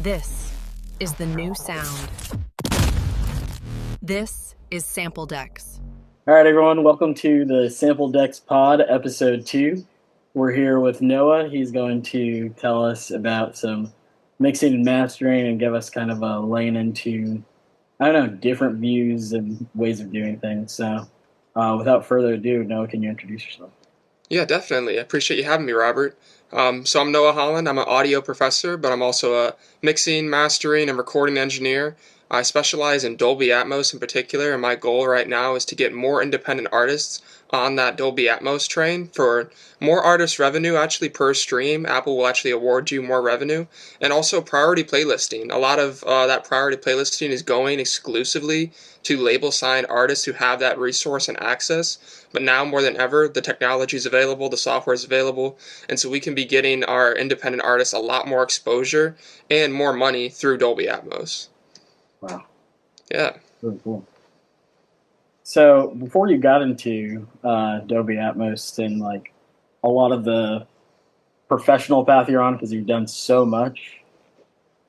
This is the new sound. This is Sampledex. All right, everyone, welcome to the Sampledex Pod, episode 2. We're here with Noah. He's going to tell us about some mixing and mastering and give us kind of a lane into, different views and ways of doing things. So without further ado, Noah, can you introduce yourself? Yeah, definitely. I appreciate you having me, Robert. So I'm Noah Holland. I'm an audio professor, but I'm also a mixing, mastering, and recording engineer. I specialize in Dolby Atmos in particular, and my goal right now is to get more independent artists on that Dolby Atmos train for more artist revenue actually per stream. Apple will actually award you more revenue, and also priority playlisting. A lot of that priority playlisting is going exclusively to label signed artists who have that resource and access. But now more than ever, the technology is available, the software is available, and so we can be getting our independent artists a lot more exposure and more money through Dolby Atmos. Wow. Yeah. Really cool. So before you got into Dolby Atmos and like a lot of the professional path you're on, because you've done so much,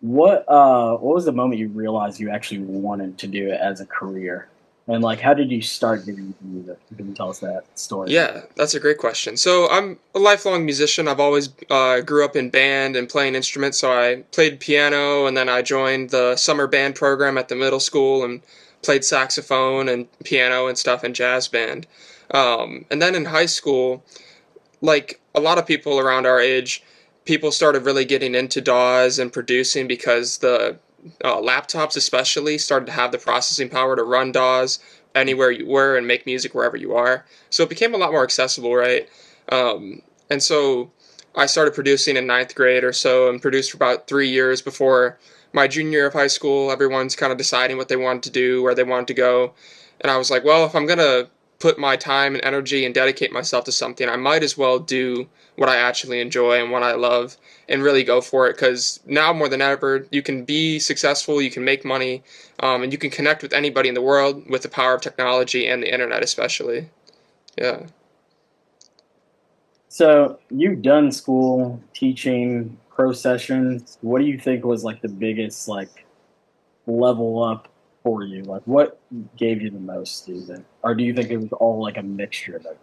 what was the moment you realized you actually wanted to do it as a career? And like, how did you start getting into music? You can tell us that story. Yeah, that's a great question. So I'm a lifelong musician. I've always grew up in band and playing instruments. So I played piano, and then I joined the summer band program at the middle school and played saxophone and piano and stuff in jazz band. And then in high school, like a lot of people around our age, people started really getting into DAWs and producing because the laptops especially started to have the processing power to run DAWs anywhere you were and make music wherever you are. So it became a lot more accessible, right? And so I started producing in ninth grade or so and produced for about 3 years before my junior year of high school. Everyone's kind of deciding what they wanted to do, where they wanted to go. And I was like, well, if I'm going to put my time and energy and dedicate myself to something, I might as well do what I actually enjoy and what I love and really go for it, because now more than ever you can be successful, you can make money, and you can connect with anybody in the world with the power of technology and the internet especially. Yeah. So you've done school, teaching, pro sessions. What do you think was like the biggest like level up for you? Like what gave you the most, do you think? Or do you think it was all like a mixture of it?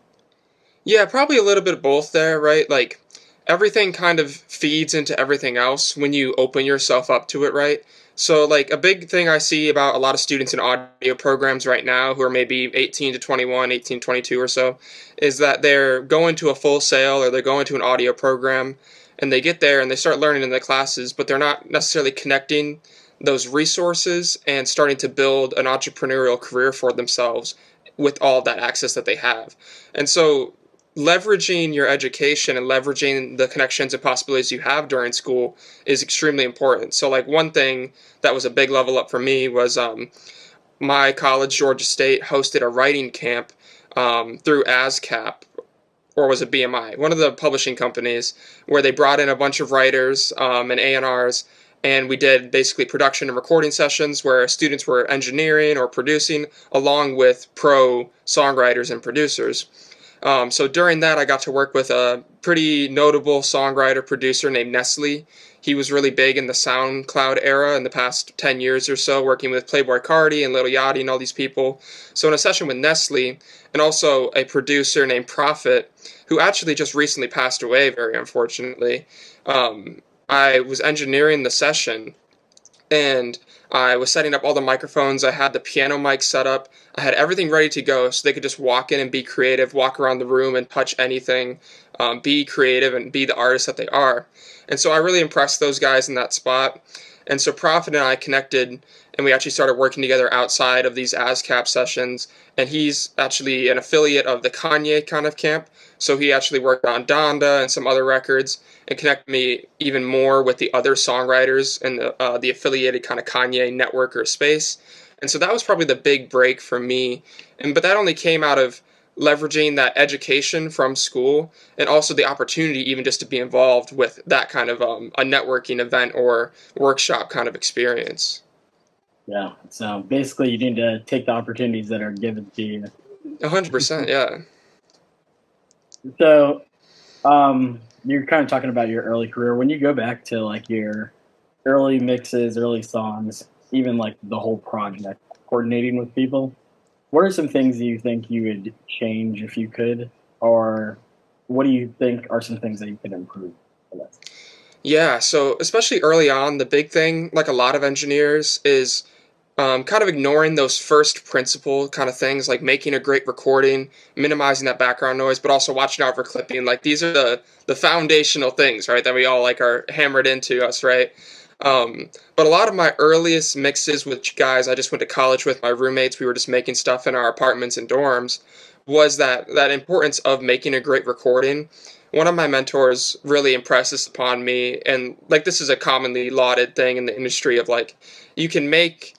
Yeah, probably a little bit of both there, right? Like everything kind of feeds into everything else when you open yourself up to it, right? So like a big thing I see about a lot of students in audio programs right now who are maybe 18 to 21, 18, 22 or so, is that they're going to a full sale or they're going to an audio program and they get there and they start learning in the classes, but they're not necessarily connecting those resources and starting to build an entrepreneurial career for themselves with all of that access that they have. And so leveraging your education and leveraging the connections and possibilities you have during school is extremely important. So like one thing that was a big level up for me was my college, Georgia State, hosted a writing camp through ASCAP, or was it BMI, one of the publishing companies, where they brought in a bunch of writers and A&Rs, and we did basically production and recording sessions where students were engineering or producing along with pro songwriters and producers. So during that, I got to work with a pretty notable songwriter producer named Nestle. He was really big in the SoundCloud era in the past 10 years or so, working with Playboi Carti and Lil Yachty and all these people. So in a session with Nestle, and also a producer named Prophet, who actually just recently passed away, very unfortunately, I was engineering the session, and I was setting up all the microphones. I had the piano mic set up. I had everything ready to go so they could just walk in and be creative, walk around the room and touch anything, be creative and be the artists that they are. And so I really impressed those guys in that spot. And so Prophet and I connected, and we actually started working together outside of these ASCAP sessions. And he's actually an affiliate of the Kanye kind of camp. So he actually worked on Donda and some other records and connected me even more with the other songwriters in the affiliated kind of Kanye network or space. And so that was probably the big break for me. But that only came out of leveraging that education from school and also the opportunity even just to be involved with that kind of a networking event or workshop kind of experience. Yeah. So basically you need to take the opportunities that are given to you. 100%, yeah. So you're kind of talking about your early career. When you go back to like your early mixes, early songs, even like the whole project, coordinating with people. What are some things you think you would change if you could, or what do you think are some things that you could improve for this? Yeah, so especially early on, the big thing, like a lot of engineers, is kind of ignoring those first principle kind of things, like making a great recording, minimizing that background noise, but also watching out for clipping. Like these are the foundational things, right, that we all like are hammered into us, right? But a lot of my earliest mixes with guys I just went to college with, my roommates, we were just making stuff in our apartments and dorms, was that importance of making a great recording. One of my mentors really impressed this upon me, and like this is a commonly lauded thing in the industry of like you can make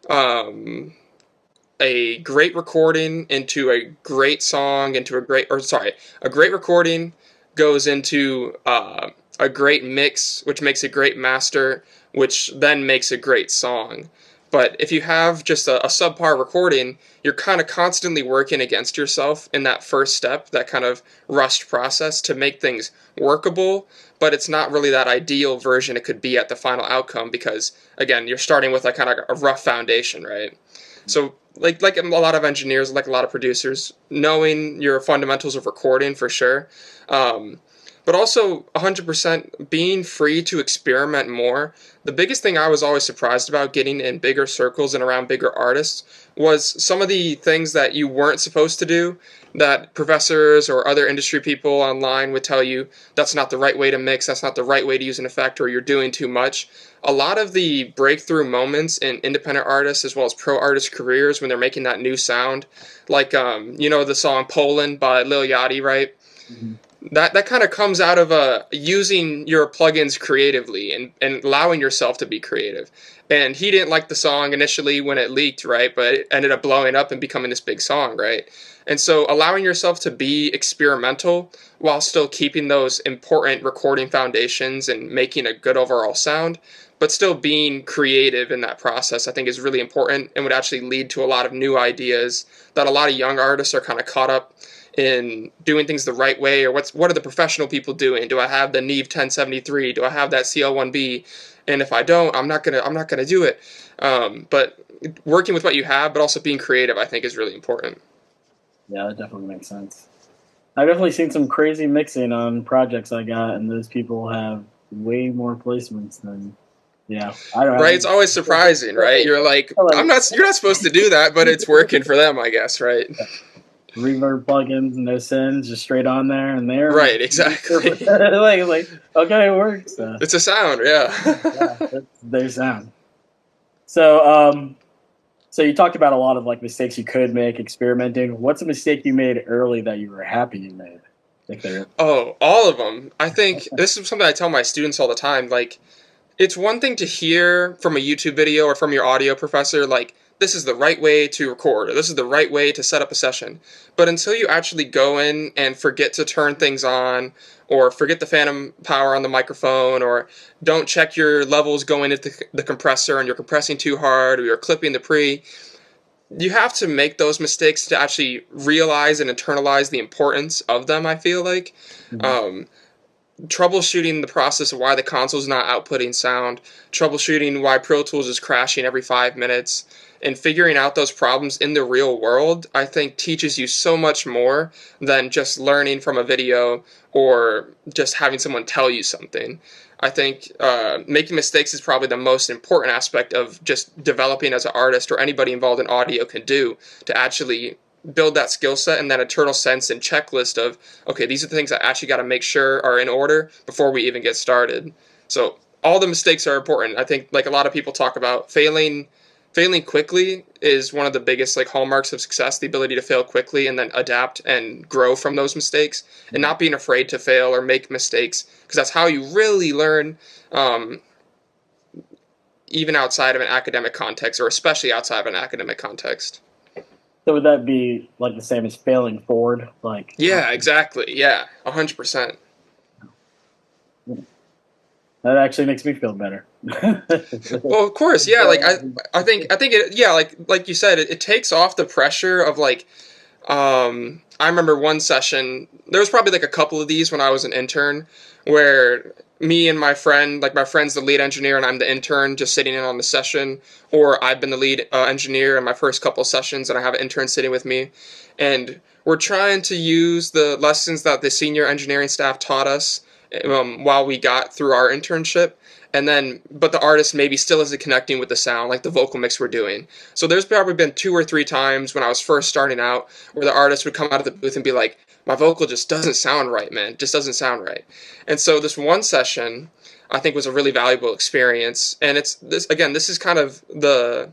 um, a great recording into a great song into a great or sorry a great recording goes into a great mix, which makes a great master, which then makes a great song. But if you have just a subpar recording, you're kind of constantly working against yourself in that first step, that kind of rushed process to make things workable, but it's not really that ideal version it could be at the final outcome because, again, you're starting with like kind of a rough foundation, right? So like a lot of engineers, like a lot of producers, knowing your fundamentals of recording for sure, um, but also 100% being free to experiment more. The biggest thing I was always surprised about getting in bigger circles and around bigger artists was some of the things that you weren't supposed to do, that professors or other industry people online would tell you that's not the right way to mix, that's not the right way to use an effect, or you're doing too much. A lot of the breakthrough moments in independent artists as well as pro artist careers when they're making that new sound, like the song Poland by Lil Yachty, right? Mm-hmm. That kind of comes out of using your plugins creatively and allowing yourself to be creative. And he didn't like the song initially when it leaked, right? But it ended up blowing up and becoming this big song, right? And so allowing yourself to be experimental while still keeping those important recording foundations and making a good overall sound, but still being creative in that process, I think is really important and would actually lead to a lot of new ideas that a lot of young artists are kind of caught up in doing things the right way, or what are the professional people doing? Do I have the Neve 1073? Do I have that CL1B? And if I don't, I'm not gonna do it. But working with what you have, but also being creative, I think is really important. Yeah, that definitely makes sense. I've definitely seen some crazy mixing on projects I got, and those people have way more placements than, yeah, I don't Right? It's always have. surprising, right? You're like, Like, you're not supposed to do that, but it's working for them, I guess, right? reverb plugins, no sends, just straight on there, and they're Right, exactly. like okay, it works. It's a sound, yeah. Yeah, that's their sound. So, so you talked about a lot of like mistakes you could make experimenting. What's a mistake you made early that you were happy you made? If there, Oh, all of them. I think this is something I tell my students all the time. Like, it's one thing to hear from a YouTube video or from your audio professor, like, this is the right way to record, or this is the right way to set up a session. But until you actually go in and forget to turn things on, or forget the phantom power on the microphone, or don't check your levels going into the compressor and you're compressing too hard, or you're clipping the pre, you have to make those mistakes to actually realize and internalize the importance of them, I feel like. Mhm. Um, Troubleshooting the process of why the console's not outputting sound, troubleshooting why Pro Tools is crashing every 5 minutes, and figuring out those problems in the real world, I think teaches you so much more than just learning from a video or just having someone tell you something. I think making mistakes is probably the most important aspect of just developing as an artist or anybody involved in audio can do to actually build that skill set and that internal sense and checklist of, okay, these are the things I actually got to make sure are in order before we even get started. So all the mistakes are important. I think like a lot of people talk about failing quickly is one of the biggest like hallmarks of success, the ability to fail quickly and then adapt and grow from those mistakes and not being afraid to fail or make mistakes, because that's how you really learn, um, even outside of an academic context, or especially outside of an academic context. So would that be like the same as failing forward? Like, Yeah, exactly. Yeah, 100%. that actually makes me feel better. Well, of course, yeah. Like I think it. Yeah, like you said, it takes off the pressure of like I remember one session, there was probably like a couple of these when I was an intern, where me and my friend, like my friend's the lead engineer and I'm the intern just sitting in on the session, or I've been the lead engineer in my first couple sessions and I have an intern sitting with me. And we're trying to use the lessons that the senior engineering staff taught us while we got through our internship. And then, but the artist maybe still isn't connecting with the sound, like the vocal mix we're doing. So there's probably been 2 or 3 times when I was first starting out where the artist would come out of the booth and be like, my vocal just doesn't sound right, man. Just doesn't sound right. And so this one session, I think, was a really valuable experience. And it's this again. This is kind of the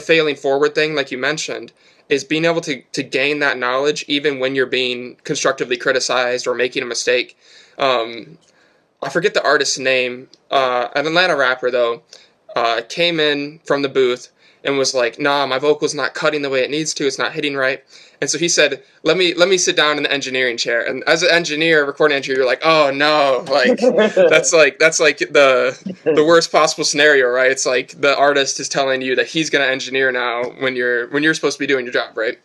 failing forward thing, like you mentioned, is being able to gain that knowledge even when you're being constructively criticized or making a mistake. I forget the artist's name. An Atlanta rapper though came in from the booth and was like, "Nah, my vocal's not cutting the way it needs to. It's not hitting right." And so he said, "Let me sit down in the engineering chair." And as an engineer, recording engineer, you're like, "Oh no!" Like that's like the worst possible scenario, right? It's like the artist is telling you that he's gonna engineer now when you're supposed to be doing your job, right?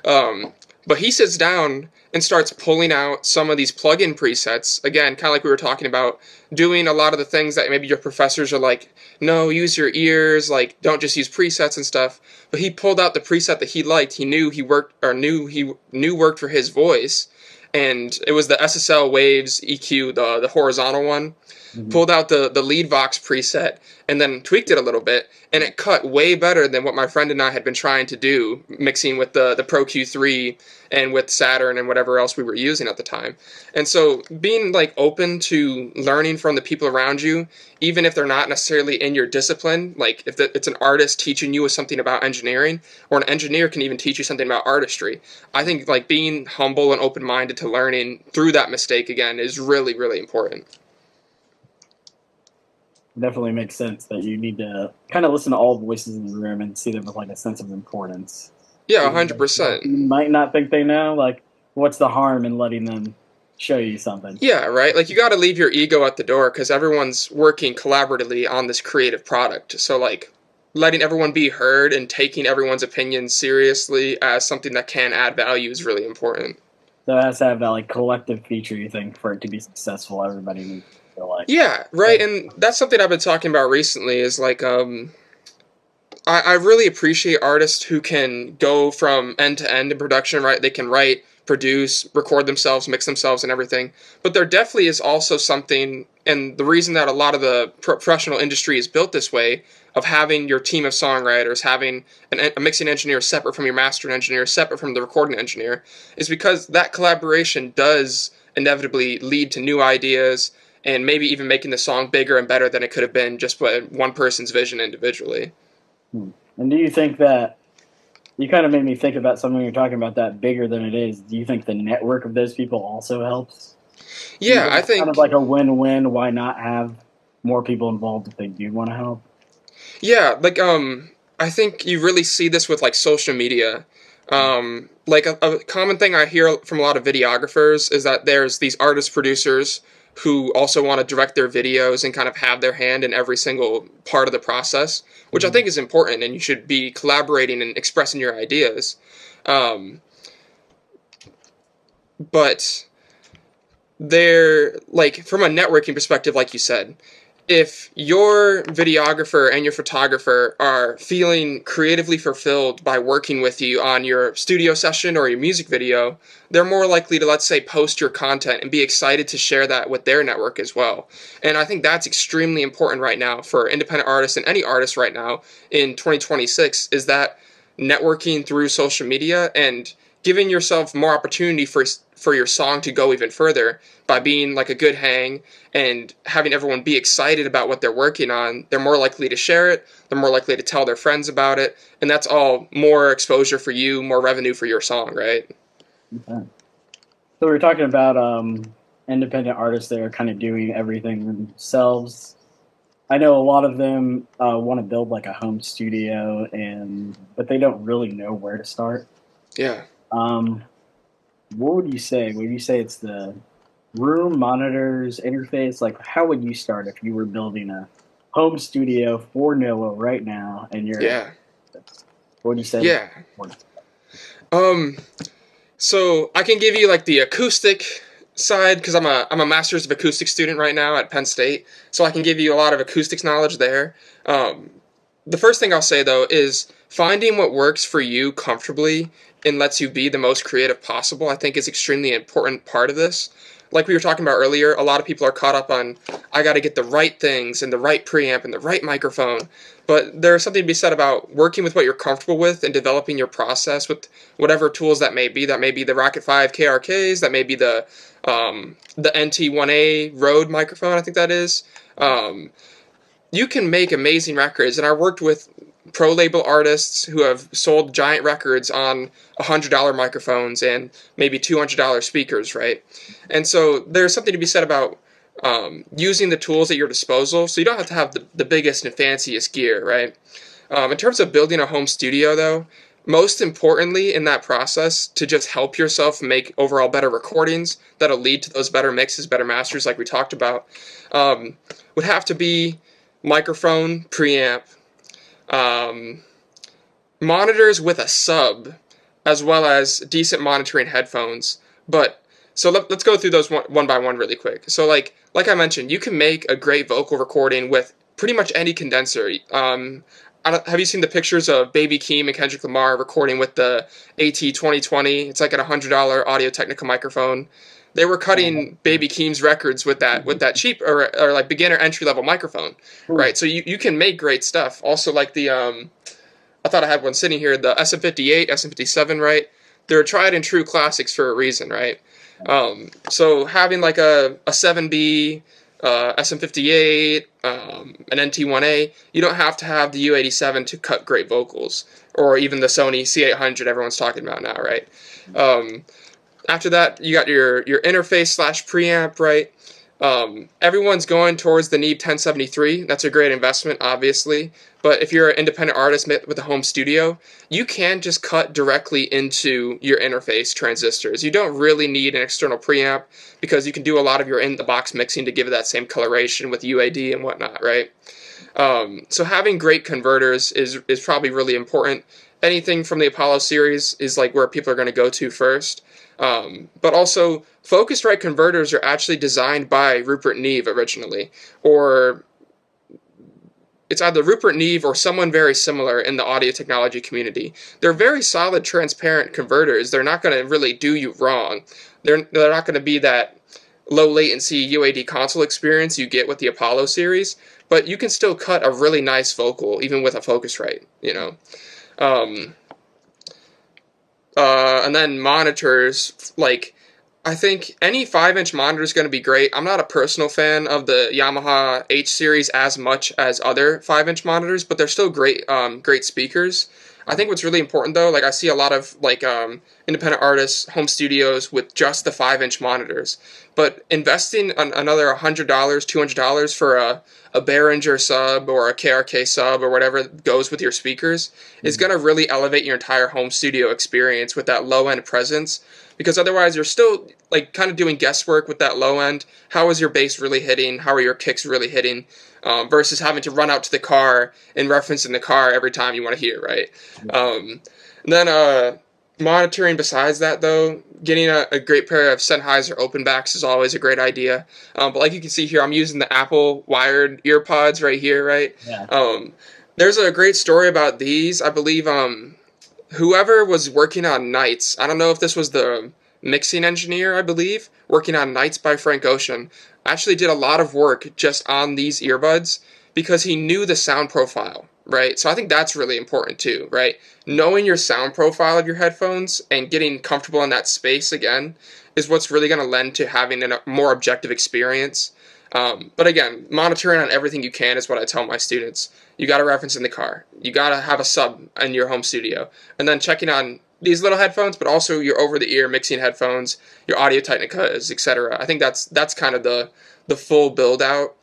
But he sits down and starts pulling out some of these plugin presets. Again, kind of like we were talking about, doing a lot of the things that maybe your professors are like, no, use your ears, like don't just use presets and stuff. But he pulled out the preset that he liked. He knew he worked or knew worked for his voice, and it was the SSL Waves EQ, the horizontal one. Mm-hmm. Pulled out the lead vox preset and then tweaked it a little bit, and it cut way better than what my friend and I had been trying to do, mixing with the Pro Q3 and with Saturn and whatever else we were using at the time. And so being like open to learning from the people around you, even if they're not necessarily in your discipline, like if it's an artist teaching you something about engineering, or an engineer can even teach you something about artistry. I think like being humble and open-minded to learning through that mistake again is really, really important. Definitely makes sense that you need to kind of listen to all voices in the room and see them with like a sense of importance. Yeah, 100%. You might not think they know, like, what's the harm in letting them show you something? Yeah, right? Like, you got to leave your ego at the door because everyone's working collaboratively on this creative product. So, like, letting everyone be heard and taking everyone's opinion seriously as something that can add value is really important. So it has to have that, like, collective feature, you think, for it to be successful. Everybody needs to feel like. Yeah, right. And that's something I've been talking about recently is, like, I really appreciate artists who can go from end to end in production, right? They can write, produce, record themselves, mix themselves, and everything. But there definitely is also something, and the reason that a lot of the professional industry is built this way, of having your team of songwriters, having a mixing engineer separate from your mastering engineer, separate from the recording engineer, is because that collaboration does inevitably lead to new ideas and maybe even making the song bigger and better than it could have been just by one person's vision individually. And do you think that, you kind of made me think about something you're talking about, that bigger than it is. Do you think the network of those people also helps? Yeah, I think kind of like a win-win. Why not have more people involved if they do want to help? Yeah, like I think you really see this with like social media. Like a common thing I hear from a lot of videographers is that there's these artist producers who also want to direct their videos and kind of have their hand in every single part of the process, which I think is important, and you should be collaborating and expressing your ideas. But they're like, from a networking perspective, like you said, if your videographer and your photographer are feeling creatively fulfilled by working with you on your studio session or your music video, they're more likely to, let's say, post your content and be excited to share that with their network as well. And I think that's extremely important right now for independent artists and any artist right now in 2026, is that networking through social media and giving yourself more opportunity for your song to go even further by being like a good hang and having everyone be excited about what they're working on. They're more likely to share it, they're more likely to tell their friends about it, and that's all more exposure for you, more revenue for your song, right? Okay. So we were talking about independent artists that are kind of doing everything themselves. I know a lot of them want to build like a home studio, but they don't really know where to start. Yeah. What would you say? Would you say it's the room, monitors, interface? Like, how would you start if you were building a home studio for Noah right now? And you're Yeah. What would you say? Yeah. So I can give you like the acoustic side because I'm a master's of acoustics student right now at Penn State. So I can give you a lot of acoustics knowledge there. Um, the first thing I'll say though is finding what works for you comfortably and lets you be the most creative possible. I think is extremely important part of this. Like we were talking about earlier, a lot of people are caught up on I got to get the right things and the right preamp and the right microphone. But there's something to be said about working with what you're comfortable with and developing your process with whatever tools that may be. That may be the Rocket 5 KRKs. That may be the NT1A Rode microphone. I think that is. You can make amazing records, and I worked with pro label artists who have sold giant records on $100 microphones and maybe $200 speakers, right? And so there's something to be said about using the tools at your disposal, so you don't have to have the biggest and fanciest gear, right? In terms of building a home studio, though, most importantly in that process, to just help yourself make overall better recordings that'll lead to those better mixes, better masters, like we talked about, would have to be microphone, preamp, monitors with a sub, as well as decent monitoring headphones. But so let's go through those one by one really quick. So like I mentioned, you can make a great vocal recording with pretty much any condenser. Have you seen the pictures of Baby Keem and Kendrick Lamar recording with the AT2020? It's like a $100 Audio-Technica microphone. They were cutting Baby Keem's records with that cheap or like beginner entry level microphone, right? So you can make great stuff. Also, like I thought I had one sitting here, the SM58, SM57, right? They're tried and true classics for a reason, right? So having like a 7B, SM58, an NT1A, you don't have to have the U87 to cut great vocals, or even the Sony C800 everyone's talking about now, right? After that, you got your interface / preamp, right? Everyone's going towards the Neve 1073. That's a great investment, obviously. But if you're an independent artist with a home studio, you can just cut directly into your interface transistors. You don't really need an external preamp because you can do a lot of your in-the-box mixing to give it that same coloration with UAD and whatnot, right? So having great converters is probably really important. Anything from the Apollo series is like where people are going to go to first. But also, Focusrite converters are actually designed by Rupert Neve originally, or it's either Rupert Neve or someone very similar in the audio technology community. They're very solid, transparent converters. They're not going to really do you wrong. They're not going to be that low latency UAD console experience you get with the Apollo series, but you can still cut a really nice vocal even with a Focusrite, you know. And then monitors, like, I think any 5-inch monitor is going to be great. I'm not a personal fan of the Yamaha H series as much as other 5-inch monitors, but they're still great, great speakers. I think what's really important though, like I see a lot of like independent artists, home studios with just the 5-inch monitors, but investing another $100, $200 for a Behringer sub or a KRK sub or whatever goes with your speakers is going to really elevate your entire home studio experience with that low end presence. Because otherwise you're still like kind of doing guesswork with that low end. How is your bass really hitting? How are your kicks really hitting? Versus having to run out to the car and reference in the car every time you want to hear, right? And then monitoring besides that, though, getting a great pair of Sennheiser openbacks is always a great idea. But like you can see here, I'm using the Apple wired ear pods right here, right? Yeah. There's a great story about these. I believe whoever was working on Nights, I don't know if this was the mixing engineer, I believe, working on Nights by Frank Ocean, actually did a lot of work just on these earbuds because he knew the sound profile, right? So I think that's really important too, right? Knowing your sound profile of your headphones and getting comfortable in that space again is what's really going to lend to having a more objective experience. But again, monitoring on everything you can is what I tell my students. You got to reference in the car. You got to have a sub in your home studio. And then checking on these little headphones, but also your over-the-ear mixing headphones, your Audio-Technicas, etc. I think that's kind of the full build-out.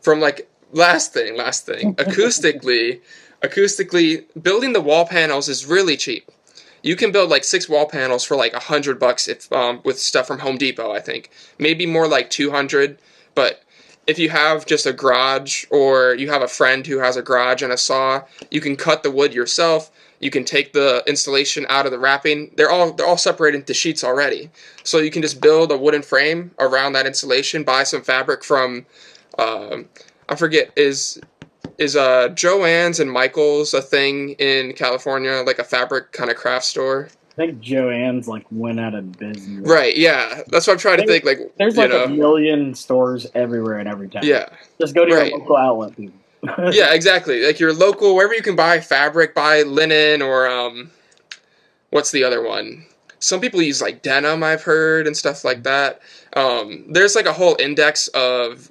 From like, last thing, acoustically, building the wall panels is really cheap. You can build like 6 wall panels for like $100 if with stuff from Home Depot, I think. Maybe more like 200, but if you have just a garage or you have a friend who has a garage and a saw, you can cut the wood yourself. You can take the installation out of the wrapping. They're all separated into sheets already. So you can just build a wooden frame around that installation, buy some fabric from I forget, is Joann's and Michael's a thing in California, like a fabric kind of craft store? I think Joann's like went out of business. Right, yeah. That's what I'm trying to think, like, There's you like know. a million stores everywhere in every town. Yeah. Just go to Right. your local outlet, people. Yeah, exactly. Like your local, wherever you can buy fabric, buy linen, or what's the other one? Some people use like denim, I've heard, and stuff like that. There's like a whole index of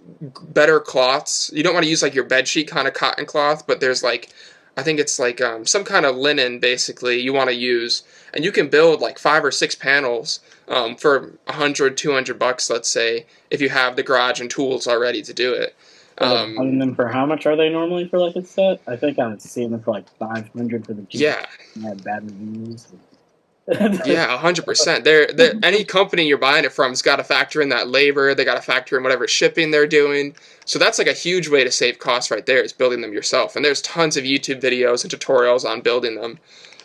better cloths. You don't want to use like your bedsheet kind of cotton cloth, but there's like, I think it's like some kind of linen basically you want to use, and you can build like 5 or 6 panels for $100, $200, let's say, if you have the garage and tools already to do it. Buying them for how much are they normally for like a set? I think I've seen them for like 500 for the cheap. Yeah. And I had bad reviews. Yeah, 100%. They're any company you're buying it from has got to factor in that labor. They got to factor in whatever shipping they're doing. So that's like a huge way to save costs right there, is building them yourself. And there's tons of YouTube videos and tutorials on building them.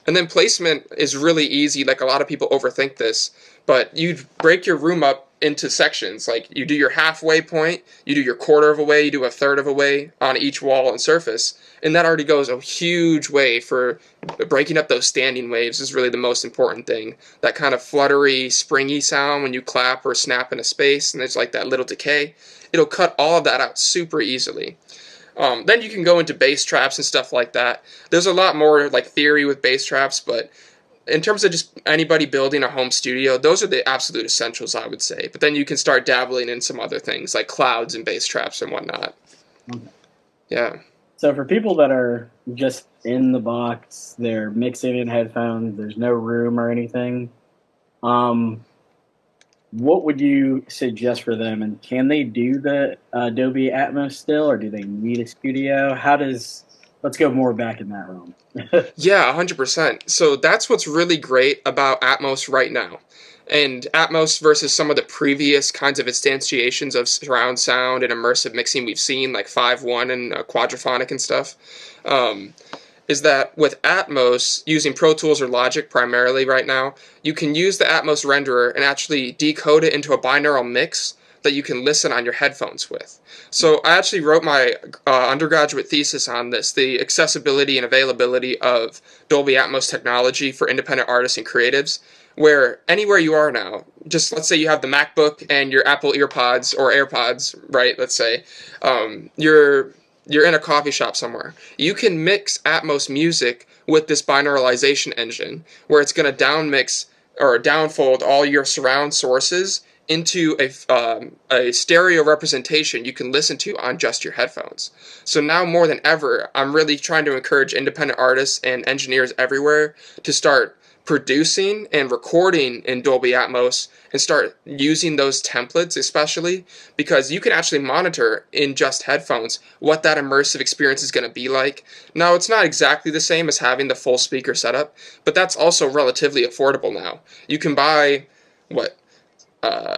And then placement is really easy. Like, a lot of people overthink this, but you break your room up into sections. Like, you do your halfway point, you do your quarter of a way, you do a third of a way on each wall and surface. And that already goes a huge way for breaking up those standing waves. Is really the most important thing. That kind of fluttery, springy sound when you clap or snap in a space and there's like that little decay. It'll cut all of that out super easily. Then you can go into bass traps and stuff like that. There's a lot more like theory with bass traps, but in terms of just anybody building a home studio, those are the absolute essentials, I would say. But then you can start dabbling in some other things like clouds and bass traps and whatnot. Okay. Yeah. So for people that are just in the box, they're mixing in headphones, there's no room or anything, what would you suggest for them? And can they do the Dolby Atmos still, or do they need a studio? Let's go more back in that realm. Yeah, 100%. So that's what's really great about Atmos right now. And Atmos versus some of the previous kinds of instantiations of surround sound and immersive mixing we've seen, like 5.1 and quadraphonic and stuff, is that with Atmos, using Pro Tools or Logic primarily right now, you can use the Atmos renderer and actually decode it into a binaural mix that you can listen on your headphones with. So I actually wrote my undergraduate thesis on this, the accessibility and availability of Dolby Atmos technology for independent artists and creatives, where anywhere you are now, just let's say you have the MacBook and your Apple EarPods or AirPods, right, let's say, you're in a coffee shop somewhere. You can mix Atmos music with this binauralization engine, where it's going to downmix or downfold all your surround sources into a stereo representation you can listen to on just your headphones. So now more than ever, I'm really trying to encourage independent artists and engineers everywhere to start producing and recording in Dolby Atmos and start using those templates, especially because you can actually monitor in just headphones what that immersive experience is going to be like. Now, it's not exactly the same as having the full speaker setup, but that's also relatively affordable now. You can buy,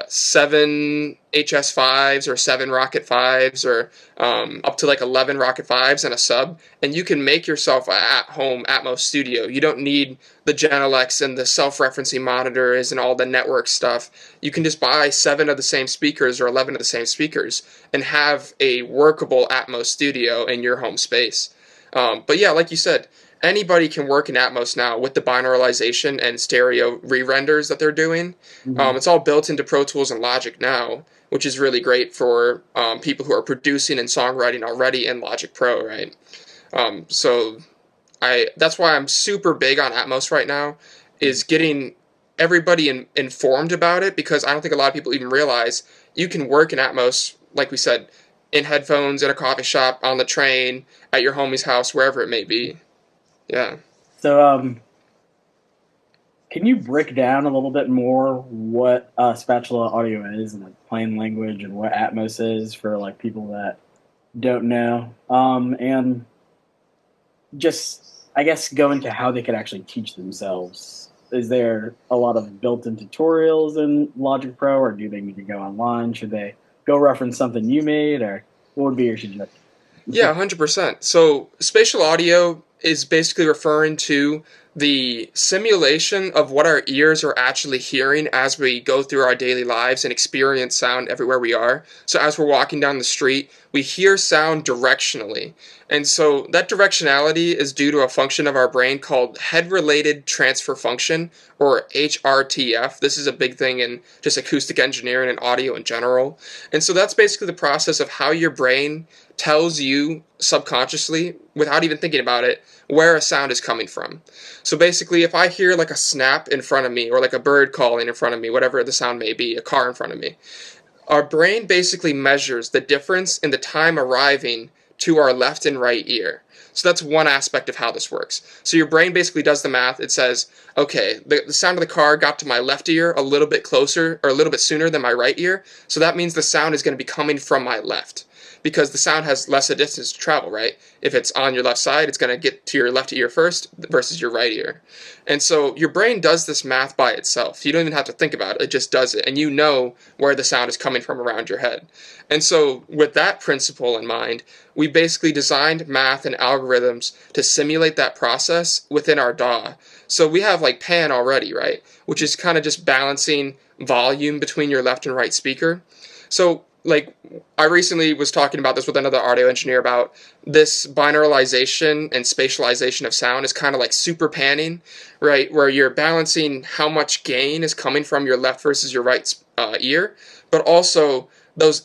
7 HS5s or 7 Rocket 5s or up to like 11 Rocket 5s and a sub, and you can make yourself an at-home Atmos studio. You don't need the Genelecs and the self-referencing monitors and all the network stuff. You can just buy 7 of the same speakers or 11 of the same speakers and have a workable Atmos studio in your home space. But yeah, like you said, anybody can work in Atmos now with the binauralization and stereo re-renders that they're doing. Mm-hmm. It's all built into Pro Tools and Logic now, which is really great for people who are producing and songwriting already in Logic Pro, right? So that's why I'm super big on Atmos right now, is getting everybody informed about it, because I don't think a lot of people even realize you can work in Atmos, like we said, in headphones, in a coffee shop, on the train, at your homie's house, wherever it may be. Yeah. So, can you break down a little bit more what spatula audio is, and like plain language, and what Atmos is for like people that don't know, and just, I guess, go into how they could actually teach themselves? Is there a lot of built-in tutorials in Logic Pro, or do they need to go online? Should they go reference something you made, or what would be your suggestion? Yeah, 100%. So spatial audio is basically referring to the simulation of what our ears are actually hearing as we go through our daily lives and experience sound everywhere we are. So as we're walking down the street, we hear sound directionally. And so that directionality is due to a function of our brain called head-related transfer function, or HRTF. This is a big thing in just acoustic engineering and audio in general. And so that's basically the process of how your brain tells you subconsciously, without even thinking about it, where a sound is coming from. So basically, if I hear like a snap in front of me, or like a bird calling in front of me, whatever the sound may be, a car in front of me, our brain basically measures the difference in the time arriving to our left and right ear. So that's one aspect of how this works. So your brain basically does the math. It says, okay, the sound of the car got to my left ear a little bit closer, or a little bit sooner than my right ear. So that means the sound is going to be coming from my left, because the sound has less a distance to travel, right? If it's on your left side, it's going to get to your left ear first versus your right ear. And so your brain does this math by itself. You don't even have to think about it. It just does it. And you know where the sound is coming from around your head. And so with that principle in mind, we basically designed math and algorithms to simulate that process within our DAW. So we have like pan already, right? Which is kind of just balancing volume between your left and right speaker. So like, I recently was talking about this with another audio engineer about this binauralization and spatialization of sound is kind of like super panning, right? Where you're balancing how much gain is coming from your left versus your right ear, but also those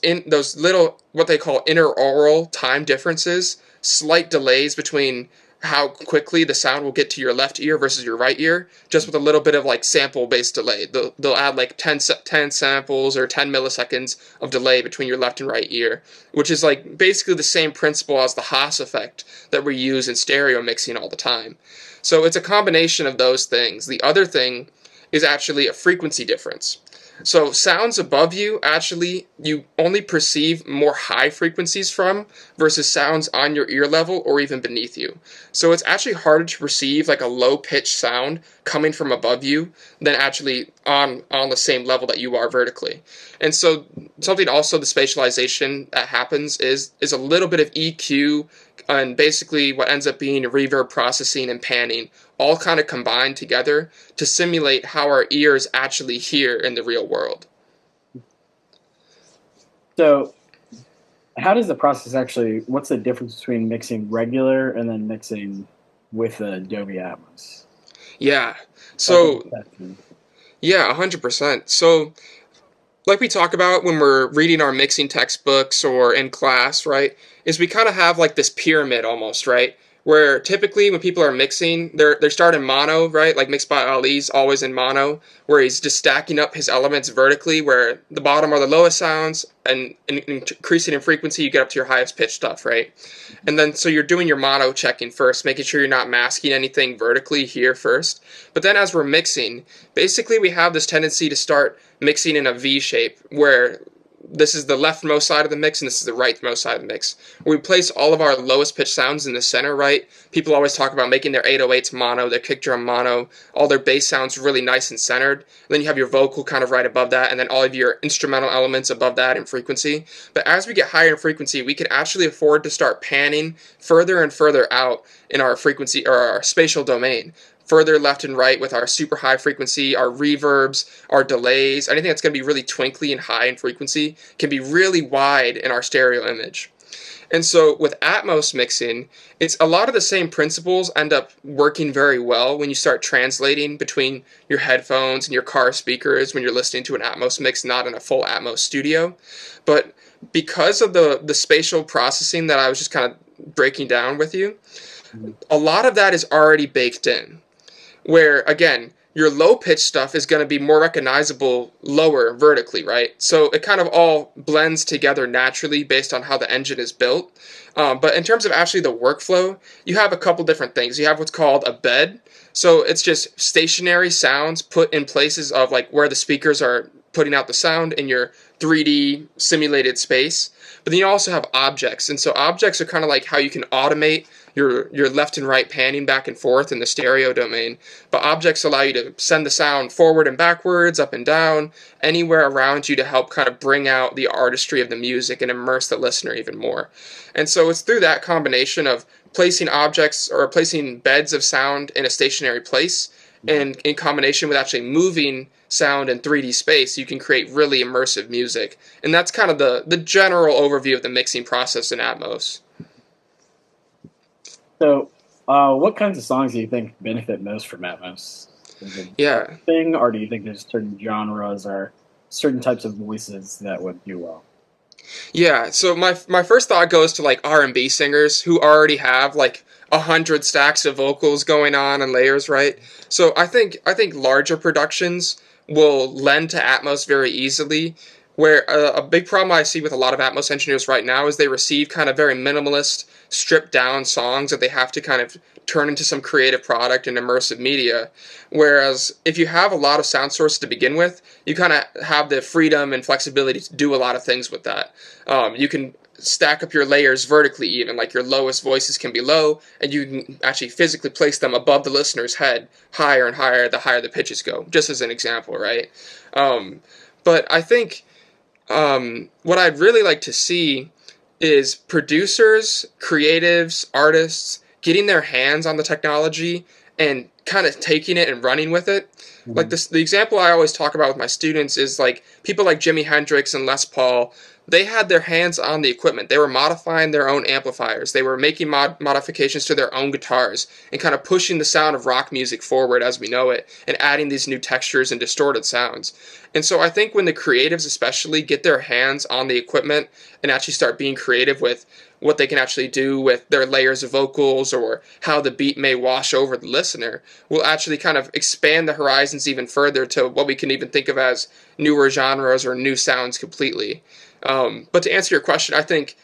little, what they call interaural time differences, slight delays between how quickly the sound will get to your left ear versus your right ear, just with a little bit of like sample-based delay. They'll add like 10 samples or 10 milliseconds of delay between your left and right ear, which is like basically the same principle as the Haas effect that we use in stereo mixing all the time. So it's a combination of those things. The other thing is actually a frequency difference. So sounds above you, actually, you only perceive more high frequencies from versus sounds on your ear level or even beneath you. So it's actually harder to perceive like a low-pitched sound coming from above you than actually on the same level that you are vertically. And so something also the spatialization that happens is a little bit of EQ and basically what ends up being reverb processing and panning, all kind of combined together to simulate how our ears actually hear in the real world. So how does the process actually, what's the difference between mixing regular and then mixing with the Dolby Atmos? Yeah, so, yeah, 100%. So, like we talk about when we're reading our mixing textbooks or in class, right, is we kind of have like this pyramid almost, right? Where typically when people are mixing, they start in mono, right? Like Mixed by Ali's always in mono, where he's just stacking up his elements vertically, where the bottom are the lowest sounds, and increasing in frequency, you get up to your highest pitch stuff, right? And then so you're doing your mono checking first, making sure you're not masking anything vertically here first. But then as we're mixing, basically we have this tendency to start mixing in a V shape, where this is the leftmost side of the mix and this is the rightmost side of the mix. We place all of our lowest pitch sounds in the center, right? People always talk about making their 808s mono, their kick drum mono, all their bass sounds really nice and centered. And then you have your vocal kind of right above that, and then all of your instrumental elements above that in frequency. But as we get higher in frequency, we can actually afford to start panning further and further out in our frequency or our spatial domain. Further left and right with our super high frequency, our reverbs, our delays, anything that's going to be really twinkly and high in frequency can be really wide in our stereo image. And so with Atmos mixing, it's a lot of the same principles end up working very well when you start translating between your headphones and your car speakers when you're listening to an Atmos mix, not in a full Atmos studio. But because of the spatial processing that I was just kind of breaking down with you, a lot of that is already baked in. Where, again, your low-pitch stuff is going to be more recognizable lower vertically, right? So it kind of all blends together naturally based on how the engine is built. But in terms of actually the workflow, you have a couple different things. You have what's called a bed. So it's just stationary sounds put in places of like where the speakers are putting out the sound in your 3D simulated space. But then you also have objects, and so objects are kind of like how you can automate your left and right panning back and forth in the stereo domain. But objects allow you to send the sound forward and backwards, up and down, anywhere around you to help kind of bring out the artistry of the music and immerse the listener even more. And so it's through that combination of placing objects or placing beds of sound in a stationary place, and in combination with actually moving sound in 3D space, you can create really immersive music. And that's kind of the general overview of the mixing process in Atmos. So, what kinds of songs do you think benefit most from Atmos? Is it Yeah. thing, or do you think there's certain genres or certain types of voices that would do well? Yeah, so my first thought goes to like R&B singers who already have like 100 stacks of vocals going on and layers, right? So I think larger productions will lend to Atmos very easily. Where a big problem I see with a lot of Atmos engineers right now is they receive kind of very minimalist, stripped down songs that they have to kind of turn into some creative product and immersive media. Whereas if you have a lot of sound sources to begin with, you kind of have the freedom and flexibility to do a lot of things with that. You can stack up your layers vertically even, like your lowest voices can be low, and you can actually physically place them above the listener's head, higher and higher the higher the pitches go, just as an example, right? But I think what I'd really like to see is producers, creatives, artists getting their hands on the technology and kind of taking it and running with it. Like Mhm. this, the example I always talk about with my students is like people like Jimi Hendrix and Les Paul. They had their hands on the equipment. They were modifying their own amplifiers. They were making modifications to their own guitars and kind of pushing the sound of rock music forward as we know it and adding these new textures and distorted sounds. And so I think when the creatives especially get their hands on the equipment and actually start being creative with what they can actually do with their layers of vocals or how the beat may wash over the listener, will actually kind of expand the horizons even further to what we can even think of as newer genres or new sounds completely. But to answer your question, I think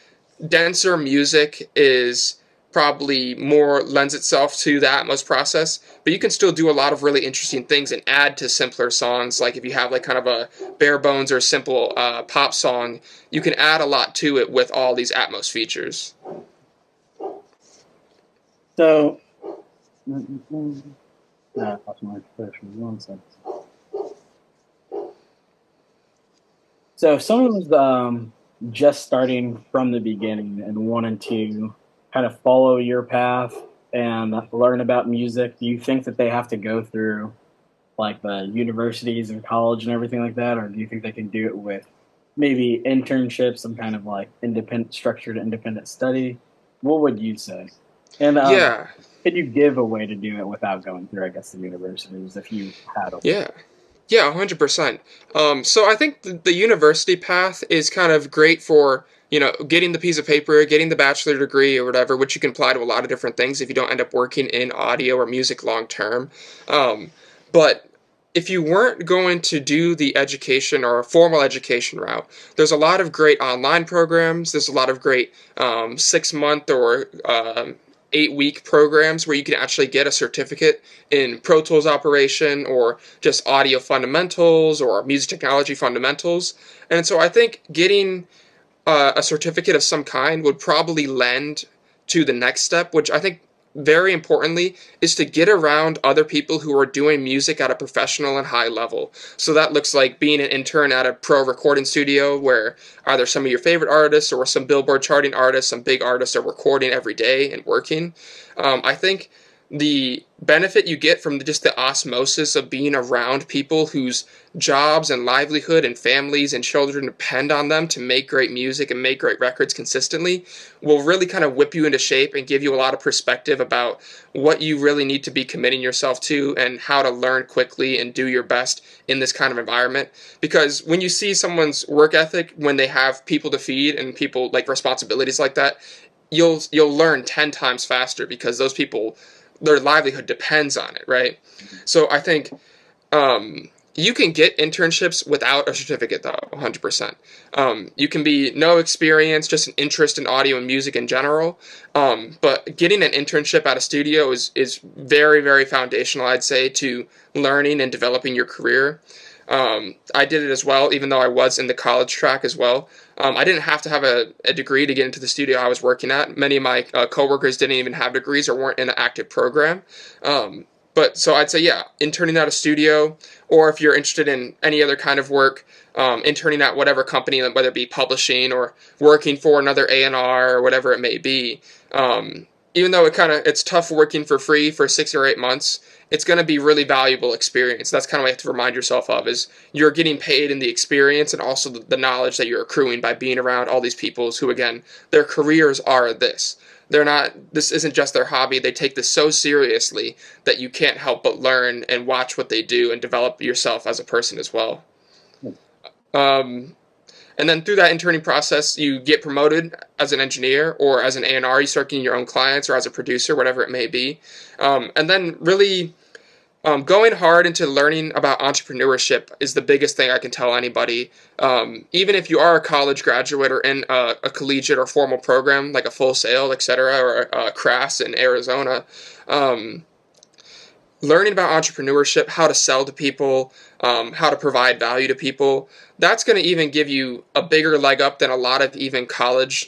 denser music is probably more lends itself to the Atmos process, but you can still do a lot of really interesting things and add to simpler songs. Like if you have like kind of a bare bones or simple pop song, you can add a lot to it with all these Atmos features. So, I lost my question. 1 second. So, if someone was just starting from the beginning and wanted to kind of follow your path and learn about music, do you think that they have to go through like the universities and college and everything like that, or do you think they can do it with maybe internships, some kind of like independent, structured independent study? What would you say? And Yeah, could you give a way to do it without going through, I guess, the universities if you had a? yeah. Yeah, 100%. So I think the university path is kind of great for, getting the piece of paper, getting the bachelor degree or whatever, which you can apply to a lot of different things if you don't end up working in audio or music long term. But if you weren't going to do the education or a formal education route, there's a lot of great online programs. There's a lot of great 6 month or 8 week programs where you can actually get a certificate in Pro Tools operation or just audio fundamentals or music technology fundamentals. And so I think getting a certificate of some kind would probably lend to the next step, which I think very importantly is to get around other people who are doing music at a professional and high level. So that looks like being an intern at a pro recording studio where either some of your favorite artists or some Billboard charting artists, some big artists are recording every day and working. I think the benefit you get from just the osmosis of being around people whose jobs and livelihood and families and children depend on them to make great music and make great records consistently will really kind of whip you into shape and give you a lot of perspective about what you really need to be committing yourself to and how to learn quickly and do your best in this kind of environment. Because when you see someone's work ethic, when they have people to feed and people like responsibilities like that, you'll learn 10 times faster because those people, their livelihood depends on it, right? So I think you can get internships without a certificate, though, 100%. You can be no experience, just an interest in audio and music in general. But getting an internship at a studio is very, very foundational, I'd say, to learning and developing your career. I did it as well, even though I was in the college track as well. I didn't have to have a degree to get into the studio I was working at. Many of my coworkers didn't even have degrees or weren't in an active program. But so I'd say, yeah, interning at a studio, or if you're interested in any other kind of work, interning at whatever company, whether it be publishing or working for another A&R or whatever it may be. Even though it's tough working for free for 6 or 8 months, it's going to be really valuable experience. That's kind of what you have to remind yourself of, is you're getting paid in the experience and also the knowledge that you're accruing by being around all these people who, again, their careers are this. This isn't just their hobby. They take this so seriously that you can't help but learn and watch what they do and develop yourself as a person as well. And then through that interning process, you get promoted as an engineer or as an A&R. You start getting your own clients, or as a producer, whatever it may be. And then really going hard into learning about entrepreneurship is the biggest thing I can tell anybody. Even if you are a college graduate or in a collegiate or formal program like a Full Sail, etc., or a CRAS in Arizona, learning about entrepreneurship, how to sell to people, how to provide value to people, that's going to even give you a bigger leg up than a lot of even college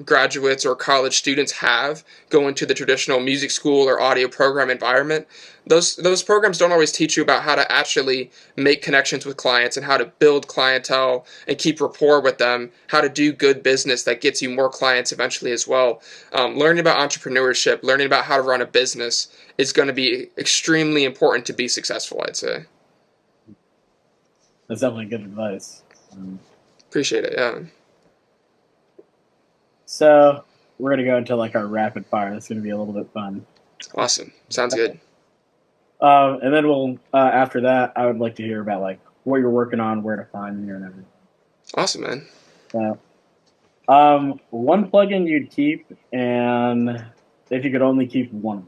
graduates or college students have going to the traditional music school or audio program environment. Those programs don't always teach you about how to actually make connections with clients and how to build clientele and keep rapport with them, how to do good business that gets you more clients eventually as well. Learning about entrepreneurship, learning about how to run a business is going to be extremely important to be successful, I'd say. That's definitely good advice. Appreciate it, yeah. So we're going to go into like our rapid fire. That's going to be a little bit fun. Awesome. Sounds good. And then we'll, after that, I would like to hear about like what you're working on, where to find you, and everything. Awesome, man. So, one plugin you'd keep, and if you could only keep one.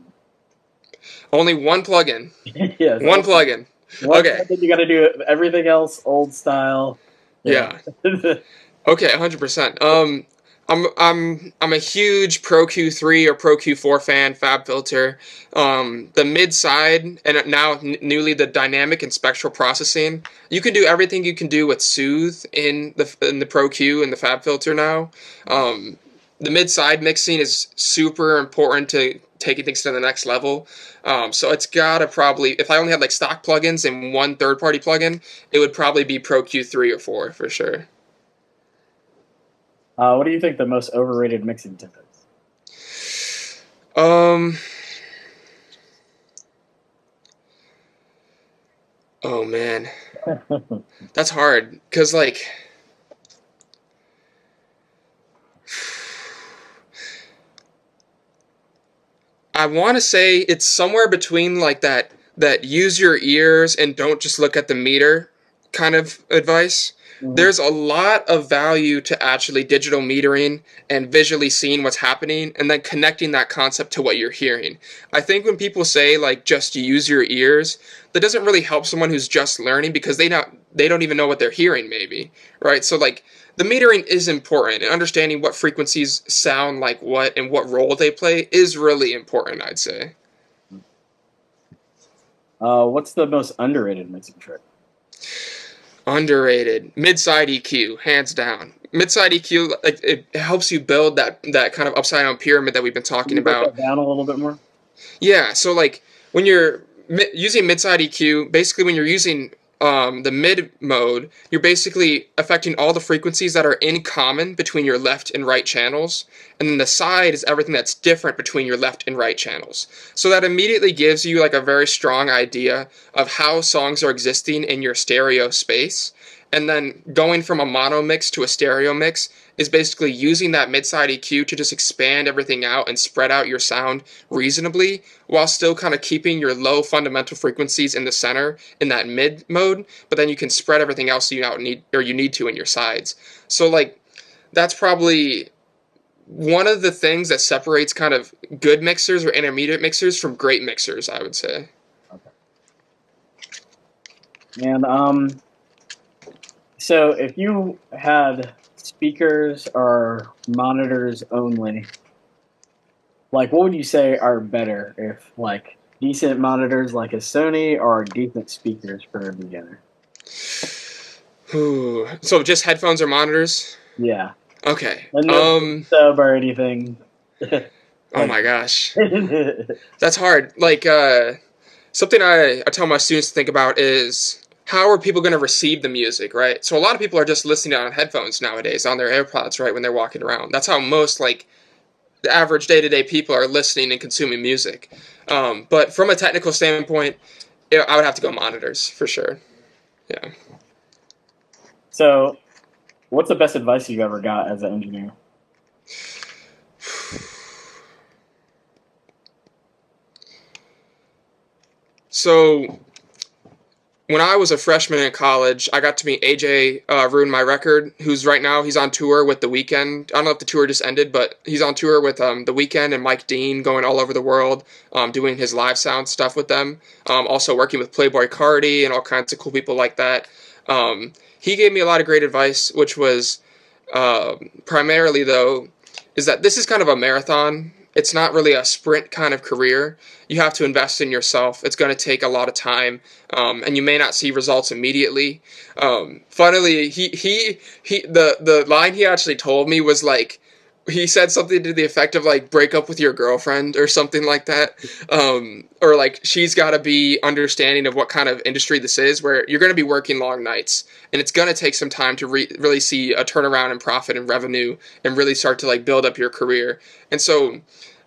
Only one plugin. Yes. One plugin. Okay. Plugin, you got to do everything else old style. Yeah. Okay, 100%. I'm a huge Pro Q3 or Pro Q4 fan. FabFilter, the mid side, and now newly the dynamic and spectral processing. You can do everything you can do with Soothe in the Pro Q and the FabFilter now. The mid side mixing is super important to taking things to the next level. So it's gotta probably, if I only had like stock plugins and one third party plugin, it would probably be Pro Q3 or 4 for sure. What do you think the most overrated mixing tip is? Oh man, that's hard because like I want to say it's somewhere between like that use your ears and don't just look at the meter kind of advice. Mm-hmm. There's a lot of value to actually digital metering and visually seeing what's happening and then connecting that concept to what you're hearing. I think when people say like just use your ears, that doesn't really help someone who's just learning because they don't even know what they're hearing maybe, right? So like the metering is important, and understanding what frequencies sound like what and what role they play is really important, I'd say. What's the most underrated mixing trick? Underrated. Mid-side EQ, hands down. Mid-side EQ, like, it helps you build that kind of upside-down pyramid that we've been talking about. Break that down a little bit more? Yeah, so like when you're using mid-side EQ, basically when you're using the mid mode, you're basically affecting all the frequencies that are in common between your left and right channels, and then the side is everything that's different between your left and right channels. So that immediately gives you like a very strong idea of how songs are existing in your stereo space. And then going from a mono mix to a stereo mix is basically using that mid-side EQ to just expand everything out and spread out your sound reasonably while still kind of keeping your low fundamental frequencies in the center in that mid mode, but then you can spread everything else you need to in your sides. So like that's probably one of the things that separates kind of good mixers or intermediate mixers from great mixers, I would say. Okay. And so if you had speakers or monitors only, like what would you say are better, if like decent monitors like a Sony or decent speakers for a beginner? Ooh. So just headphones or monitors? Yeah, Okay. and no sub or anything. Oh Like, my gosh. That's hard. Like, something I tell my students to think about is how are people going to receive the music, right? So a lot of people are just listening on headphones nowadays, on their AirPods, right, when they're walking around. That's how most, like, the average day-to-day people are listening and consuming music. But from a technical standpoint, I would have to go monitors for sure. Yeah. so, what's the best advice you've ever got as an engineer? So when I was a freshman in college, I got to meet AJ Ruin My Record, who's right now he's on tour with The Weeknd. I don't know if the tour just ended, but he's on tour with The Weeknd and Mike Dean, going all over the world, doing his live sound stuff with them. Also working with Playboy Cardi and all kinds of cool people like that. He gave me a lot of great advice, which was primarily though, is that this is kind of a marathon. It's not really a sprint kind of career. You have to invest in yourself. It's going to take a lot of time, and you may not see results immediately. Funnily, the line he actually told me was like, he said something to the effect of like, break up with your girlfriend or something like that, or like, she's got to be understanding of what kind of industry this is, where you're going to be working long nights, and it's going to take some time to really see a turnaround in profit and revenue, and really start to like build up your career. And so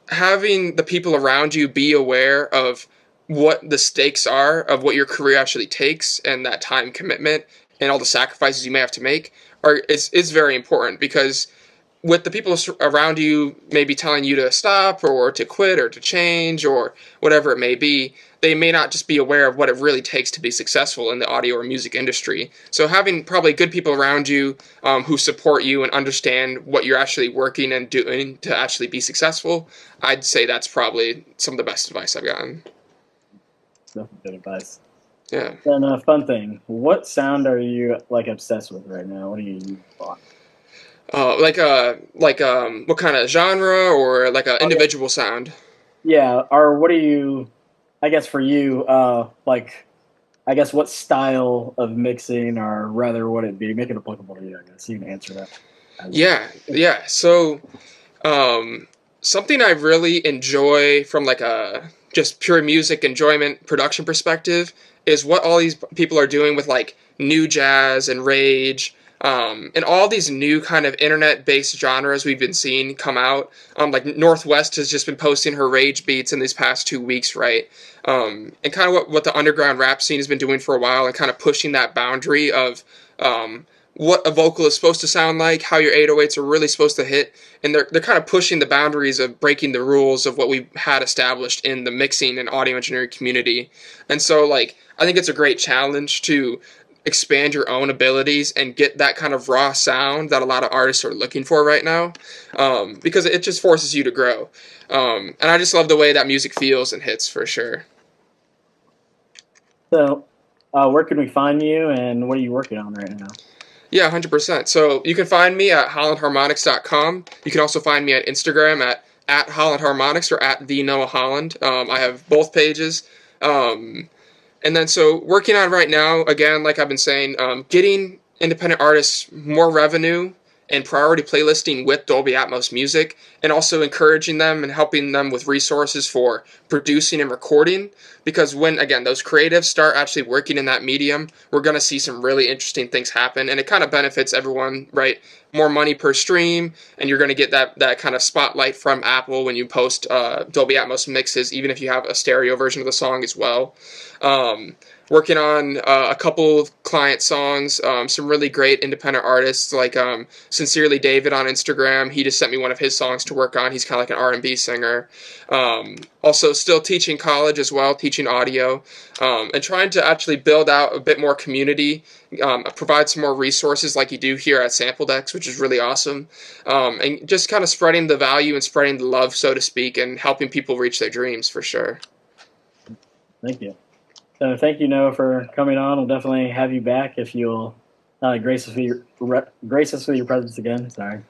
having the people around you be aware of what the stakes are of what your career actually takes, and that time commitment and all the sacrifices you may have to make is very important, because with the people around you maybe telling you to stop or to quit or to change or whatever it may be, they may not just be aware of what it really takes to be successful in the audio or music industry. So having probably good people around you who support you and understand what you're actually working and doing to actually be successful, I'd say that's probably some of the best advice I've gotten. Definitely good advice. Yeah. And a fun thing, what sound are you like obsessed with right now? What do you use a lot? What kind of genre, or like a Oh, yeah. individual sound? Yeah, or what do you, I guess for you, like, I guess what style of mixing, or rather would it be? Make it applicable to you, I guess. You can answer that. Yeah. So, um, something I really enjoy from like a just pure music enjoyment production perspective is what all these people are doing with like new jazz and rage, and all these new kind of internet-based genres we've been seeing come out. Like Northwest has just been posting her rage beats in these past 2 weeks, right? And kind of what the underground rap scene has been doing for a while, and kind of pushing that boundary of um, what a vocal is supposed to sound like, how your 808s are really supposed to hit, and they're kind of pushing the boundaries of breaking the rules of what we had established in the mixing and audio engineering community. And so, like, I think it's a great challenge to expand your own abilities and get that kind of raw sound that a lot of artists are looking for right now, because it just forces you to grow. And I just love the way that music feels and hits for sure. So, where can we find you, and what are you working on right now? Yeah, 100%. So you can find me at hollandharmonics.com. You can also find me at Instagram at hollandharmonics or at the Noah Holland. I have both pages. And then so working on right now, again, like I've been saying, getting independent artists more revenue and priority playlisting with Dolby Atmos music, and also encouraging them and helping them with resources for producing and recording. Because when, again, those creatives start actually working in that medium, we're going to see some really interesting things happen, and it kind of benefits everyone, right? More money per stream, and you're going to get that kind of spotlight from Apple when you post Dolby Atmos mixes, even if you have a stereo version of the song as well. Working on a couple of client songs, some really great independent artists like Sincerely David on Instagram. He just sent me one of his songs to work on. He's kind of like an R&B singer. Also still teaching college as well, teaching audio, and trying to actually build out a bit more community, provide some more resources like you do here at Sampledex, which is really awesome, and just kind of spreading the value and spreading the love, so to speak, and helping people reach their dreams for sure. Thank you. So, thank you, Noah, for coming on. We'll definitely have you back if you'll grace us with your presence again. Sorry.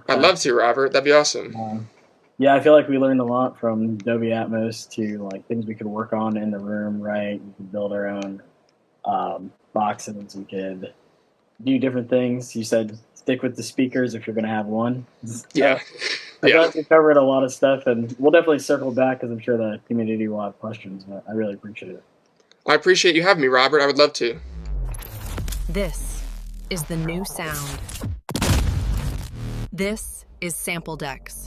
I'd love to, Robert. That'd be awesome. Yeah, I feel like we learned a lot from Dolby Atmos to like things we could work on in the room. Right, we could build our own boxes. We could do different things. You said stick with the speakers if you're going to have one. Yeah. I feel Yeah. like we covered a lot of stuff, and we'll definitely circle back because I'm sure the community will have questions. But I really appreciate it. I appreciate you having me, Robert. I would love to. This is the new sound. This is Sampledex.